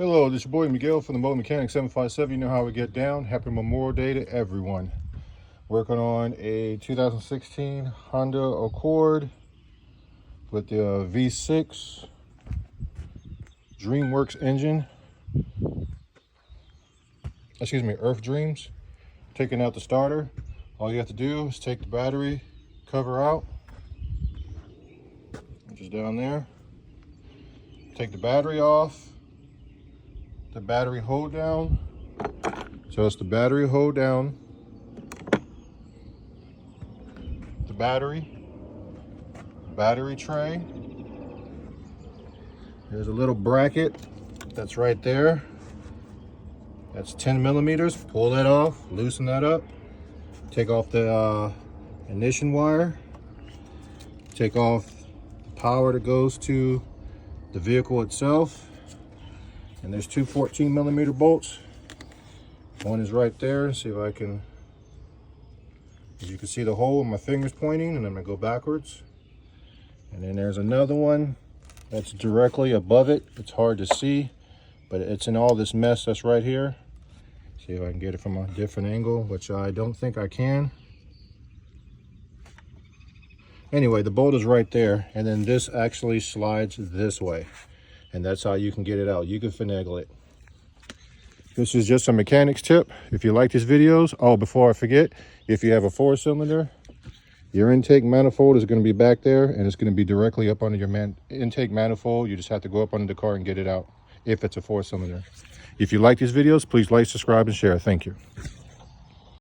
Hello, this is your boy Miguel from the Mobilemechanic 757. You know how we get down. Happy Memorial Day to everyone. Working on a 2016 Honda Accord with the V6 DreamWorks engine. Excuse me, Earth Dreams. Taking out the starter. All you have to do is take the battery cover out, which is down there. Take the battery off. The battery hold down. So it's the battery hold down, the battery tray. There's a little bracket that's right there. That's 10 millimeters. Pull that off, loosen that up. Take off the ignition wire. Take off the power that goes to the vehicle itself. And there's two 14 millimeter bolts. One is right there. See if I can, as you can see the hole with my fingers pointing, and I'm gonna go backwards. And then there's another one that's directly above it. It's hard to see, but it's in all this mess that's right here. See if I can get it from a different angle, which I don't think I can. Anyway, the bolt is right there, and then this actually slides this way. And that's how you can get it out. You can finagle it. This is just a mechanic's tip. If you like these videos, oh, before I forget, if you have a 4-cylinder, your intake manifold is going to be back there, and it's going to be directly up under your intake manifold. You just have to go up under the car and get it out if it's a 4-cylinder. If you like these videos, please like, subscribe, and share. Thank you.